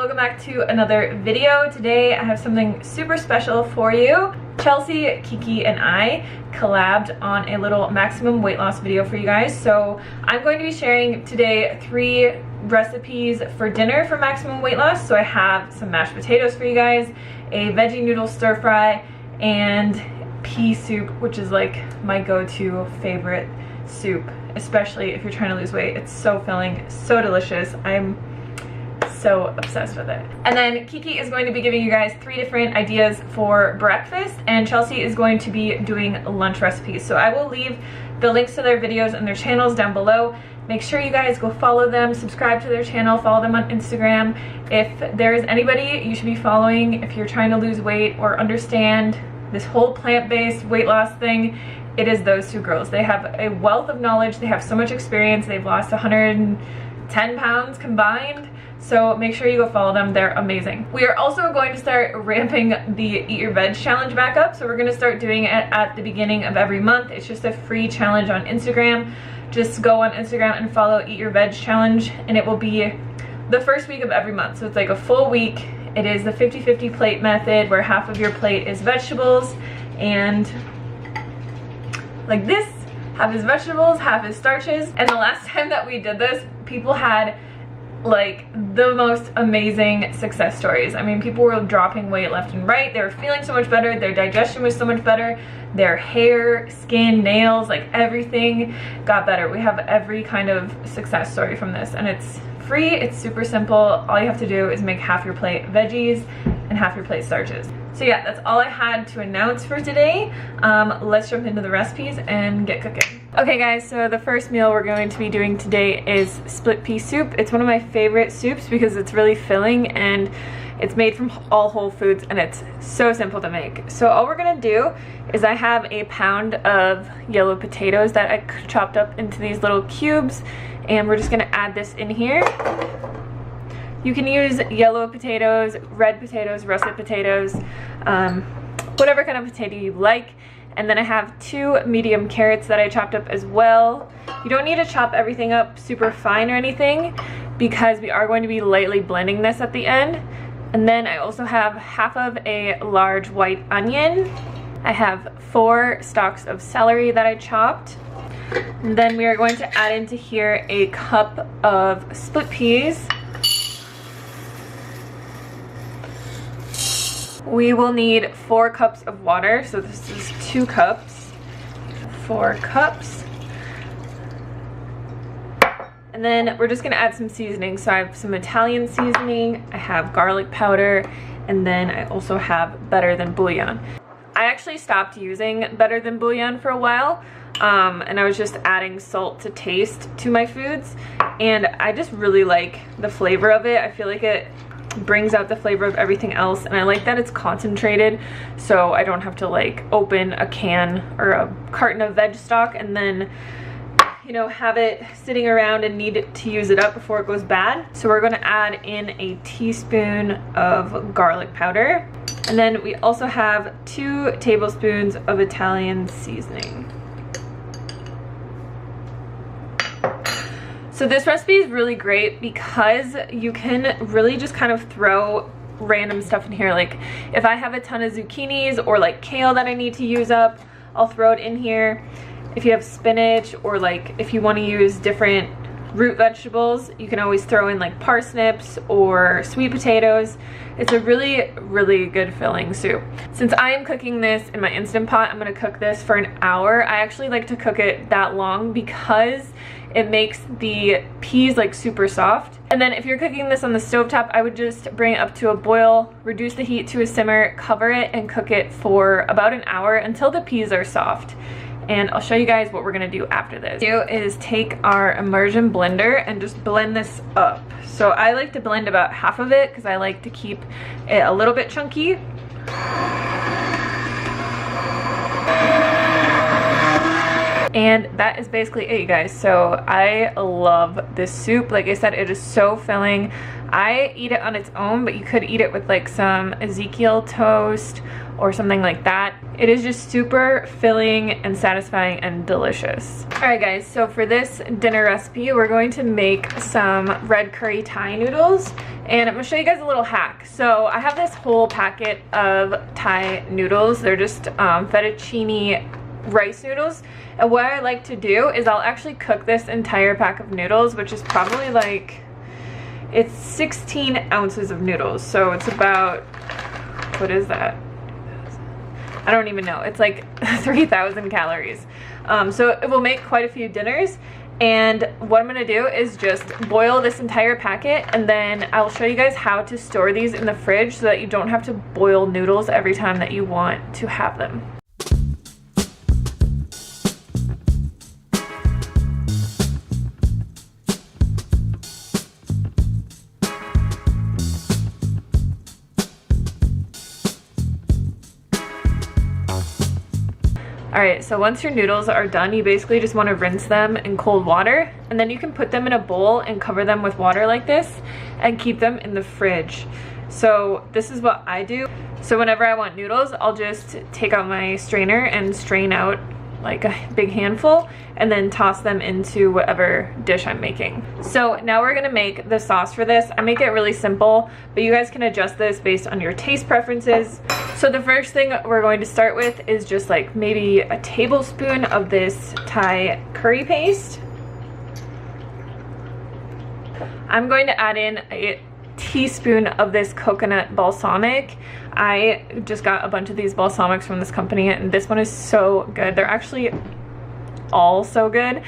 welcome back to another video. Today I have something super special for you. Chelsea, Kiki, and I collabed on a little maximum weight loss video for you guys. So I'm going to be sharing today 3 recipes for dinner for maximum weight loss. So I have some mashed potatoes for you guys, a veggie noodle stir fry, and pea soup, which is like my go-to favorite soup, especially if you're trying to lose weight. It's so filling, so delicious. I'm so obsessed with it. And then Kiki is going to be giving you guys 3 different ideas for breakfast, and Chelsea is going to be doing lunch recipes. So I will leave the links to their videos and their channels down below. Make sure you guys go follow them, subscribe to their channel, follow them on Instagram. If there is anybody you should be following if you're trying to lose weight or understand this whole plant-based weight loss thing, it is those 2 girls. They have a wealth of knowledge, they have so much experience, they've lost 110 pounds combined. So make sure you go follow them, they're amazing. We are also going to start ramping the Eat Your Veg challenge back up. So we're gonna start doing it at the beginning of every month. It's just a free challenge on Instagram. Just go on Instagram and follow Eat Your Veg challenge, and it will be the first week of every month. So it's like a full week. It is the 50-50 plate method, where half of your plate is vegetables, and like this, half is vegetables, half is starches. And the last time that we did this, people had like the most amazing success stories. I mean, people were dropping weight left and right. They were feeling so much better. Their digestion was so much better. Their hair, skin, nails, like everything got better. We have every kind of success story from this, and it's free. It's super simple. All you have to do is make half your plate veggies and half your plate starches. So yeah, that's all I had to announce for today. Let's jump into the recipes and get cooking. Okay guys, so the first meal we're going to be doing today is split pea soup. It's one of my favorite soups because it's really filling and it's made from all whole foods, and it's so simple to make. So all we're gonna do is I have a pound of yellow potatoes that I chopped up into these little cubes, and we're just gonna add this in here. You can use yellow potatoes, red potatoes, russet potatoes, whatever kind of potato you like. And then I have 2 medium carrots that I chopped up as well. You don't need to chop everything up super fine or anything, because we are going to be lightly blending this at the end. And then I also have half of a large white onion. I have 4 stalks of celery that I chopped. And then we are going to add into here a cup of split peas. We will need 4 cups of water, so this is 2 cups, 4 cups. And then we're just gonna add some seasoning. So I have some Italian seasoning, I have garlic powder, and then I also have Better Than Bouillon. I actually stopped using Better Than Bouillon for a while, and I was just adding salt to taste to my foods, and I just really like the flavor of it. I feel like it brings out the flavor of everything else, and I like that it's concentrated, so I don't have to like open a can or a carton of veg stock and then, you know, have it sitting around and need it to use it up before it goes bad. So we're going to add in a teaspoon of garlic powder, and then we also have 2 tablespoons of Italian seasoning. So this recipe is really great because you can really just kind of throw random stuff in here. Like if I have a ton of zucchinis or like kale that I need to use up, I'll throw it in here. If you have spinach, or like if you want to use different root vegetables, you can always throw in like parsnips or sweet potatoes. It's a really, really good filling soup. Since I am cooking this in my Instant Pot, I'm gonna cook this for an hour. I actually like to cook it that long because it makes the peas like super soft. And then if you're cooking this on the stovetop, I would just bring it up to a boil, reduce the heat to a simmer, cover it, and cook it for about an hour until the peas are soft. And I'll show you guys what we're gonna do after this. Do is take our immersion blender and just blend this up. So I like to blend about half of it because I like to keep it a little bit chunky. And that is basically it, you guys. So I love this soup. Like I said, it is so filling. I eat it on its own, but you could eat it with like some Ezekiel toast or something like that. It is just super filling and satisfying and delicious. Alright guys, so for this dinner recipe, we're going to make some red curry Thai noodles, and I'm going to show you guys a little hack. So I have this whole packet of Thai noodles. They're just fettuccine rice noodles, and what I like to do is I'll actually cook this entire pack of noodles, which is probably like, it's 16 ounces of noodles, so it's about, what is that? I don't even know. It's like 3,000 calories. So it will make quite a few dinners. And what I'm gonna do is just boil this entire packet, and then I'll show you guys how to store these in the fridge so that you don't have to boil noodles every time that you want to have them. Alright, so once your noodles are done, you basically just want to rinse them in cold water, and then you can put them in a bowl and cover them with water like this and keep them in the fridge. So this is what I do. So whenever I want noodles, I'll just take out my strainer and strain out like a big handful and then toss them into whatever dish I'm making. So now we're gonna make the sauce for this. I make it really simple, but you guys can adjust this based on your taste preferences. So the first thing we're going to start with is just like maybe a tablespoon of this Thai curry paste. I'm going to add in a teaspoon of this coconut balsamic. I just got a bunch of these balsamics from this company, and this one is so good. They're actually all so good.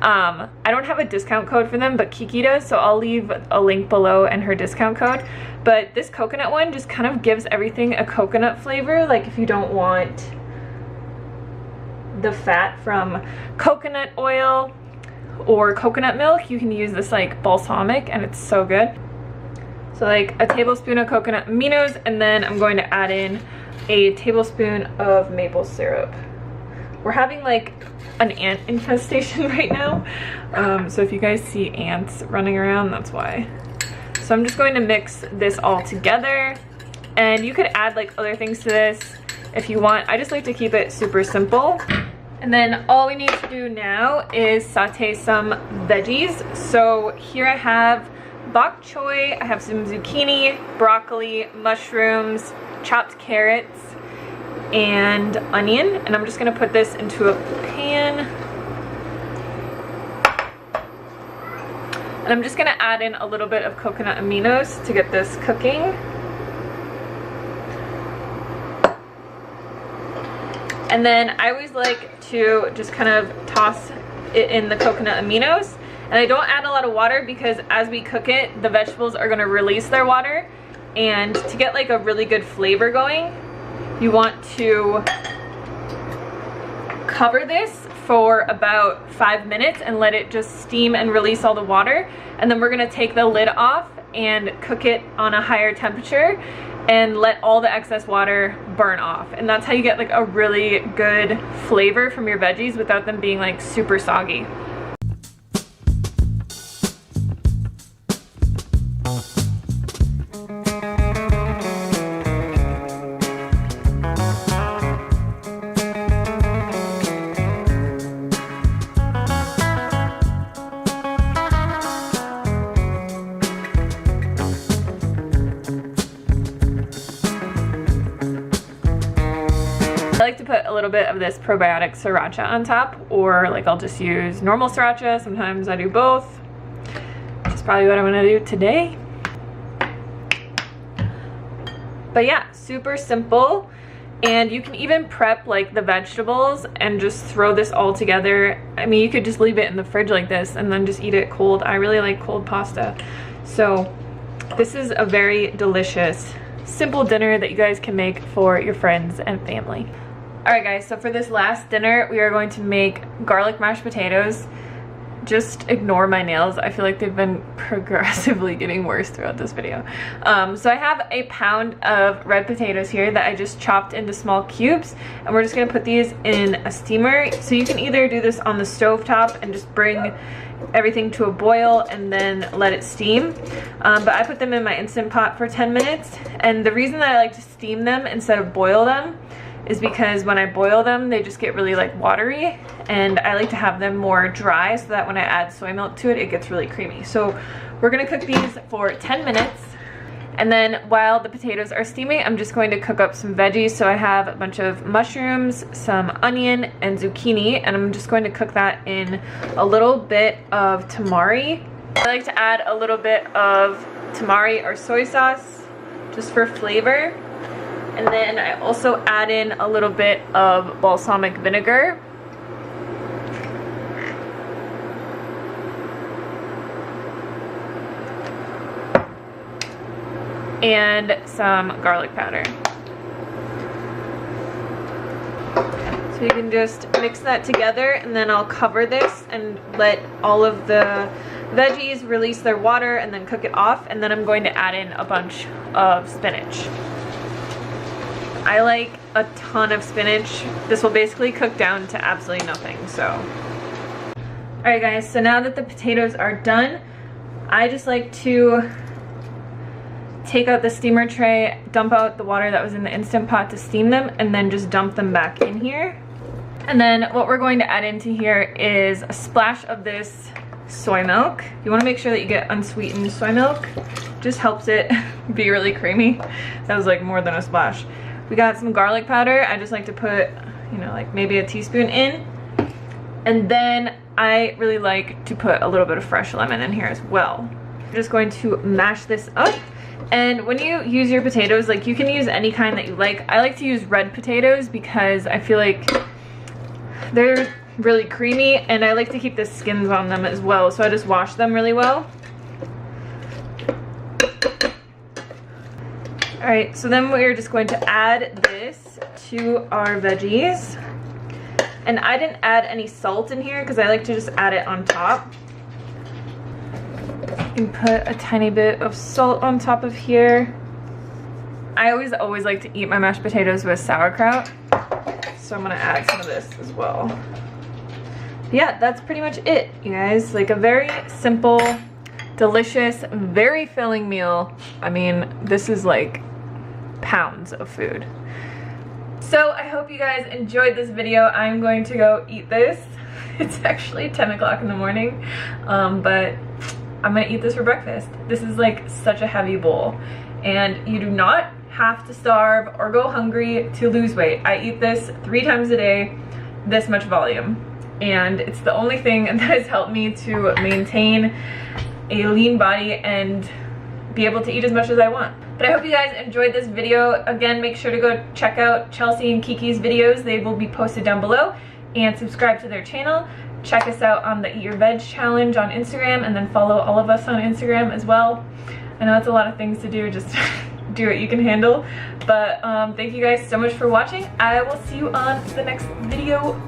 I don't have a discount code for them, but Kiki does, so I'll leave a link below and her discount code. But this coconut one just kind of gives everything a coconut flavor. Like if you don't want the fat from coconut oil or coconut milk, you can use this like balsamic, and it's so good. So like a tablespoon of coconut aminos, and then I'm going to add in a tablespoon of maple syrup. We're having like an ant infestation right now, so if you guys see ants running around, that's why. So I'm just going to mix this all together, and you could add like other things to this if you want. I just like to keep it super simple. And then all we need to do now is saute some veggies. So here I have bok choy, I have some zucchini, broccoli, mushrooms, chopped carrots, and onion. And I'm just gonna put this into a pan. And I'm just gonna add in a little bit of coconut aminos to get this cooking. And then I always like to just kind of toss it in the coconut aminos. And I don't add a lot of water because as we cook it, the vegetables are gonna release their water. And to get like a really good flavor going, you want to cover this for about 5 minutes and let it just steam and release all the water. And then we're gonna take the lid off and cook it on a higher temperature and let all the excess water burn off. And that's how you get like a really good flavor from your veggies without them being like super soggy. I like to put a little bit of this probiotic sriracha on top, or like I'll just use normal sriracha. Sometimes I do both, which is probably what I'm gonna do today. But yeah, super simple. And you can even prep like the vegetables and just throw this all together. I mean, you could just leave it in the fridge like this and then just eat it cold. I really like cold pasta. So this is a very delicious, simple dinner that you guys can make for your friends and family. Alright guys, so for this last dinner, we are going to make garlic mashed potatoes. just ignore my nails. I feel like they've been progressively getting worse throughout this video. So I have a pound of red potatoes here that I just chopped into small cubes, and we're just gonna put these in a steamer. So you can either do this on the stove top and just bring everything to a boil and then let it steam, but I put them in my Instant Pot for 10 minutes. And the reason that I like to steam them instead of boil them is because when I boil them, they just get really like watery, and I like to have them more dry so that when I add soy milk to it, it gets really creamy. So we're gonna cook these for 10 minutes. And then while the potatoes are steaming, I'm just going to cook up some veggies. So I have a bunch of mushrooms, some onion, and zucchini, and I'm just going to cook that in a little bit of tamari. I like to add a little bit of tamari or soy sauce just for flavor. And then I also add in a little bit of balsamic vinegar. And some garlic powder. So you can just mix that together, and then I'll cover this and let all of the veggies release their water and then cook it off, and then I'm going to add in a bunch of spinach. I like a ton of spinach. This will basically cook down to absolutely nothing, so. Alright guys, so now that the potatoes are done, I just like to take out the steamer tray, dump out the water that was in the Instant Pot to steam them, and then just dump them back in here. And then what we're going to add into here is a splash of this soy milk. You want to make sure that you get unsweetened soy milk. Just helps it be really creamy. That was like more than a splash. We got some garlic powder. I just like to put, you know, like maybe a teaspoon in. And then I really like to put a little bit of fresh lemon in here as well. I'm just going to mash this up. And when you use your potatoes, like you can use any kind that you like. I like to use red potatoes because I feel like they're really creamy, and I like to keep the skins on them as well. So I just wash them really well. Alright, so then we're just going to add this to our veggies. And I didn't add any salt in here because I like to just add it on top. You can put a tiny bit of salt on top of here. I always like to eat my mashed potatoes with sauerkraut, so I'm gonna add some of this as well. Yeah, that's pretty much it, you guys. Like a very simple, delicious, very filling meal. I mean, this is like pounds of food. So I hope you guys enjoyed this video. I'm going to go eat this. It's actually 10 o'clock in the morning, but I'm gonna eat this for breakfast. This is like such a heavy bowl, and you do not have to starve or go hungry to lose weight. I eat this 3 times a day, this much volume, and it's the only thing that has helped me to maintain a lean body and be able to eat as much as I want. But I hope you guys enjoyed this video. Again, make sure to go check out Chelsea and Kiki's videos. They will be posted down below, and subscribe to their channel. Check us out on the Eat Your Veg challenge on Instagram, and then follow all of us on Instagram as well. I know it's a lot of things to do, just do what you can handle. But thank you guys so much for watching. I will see you on the next video.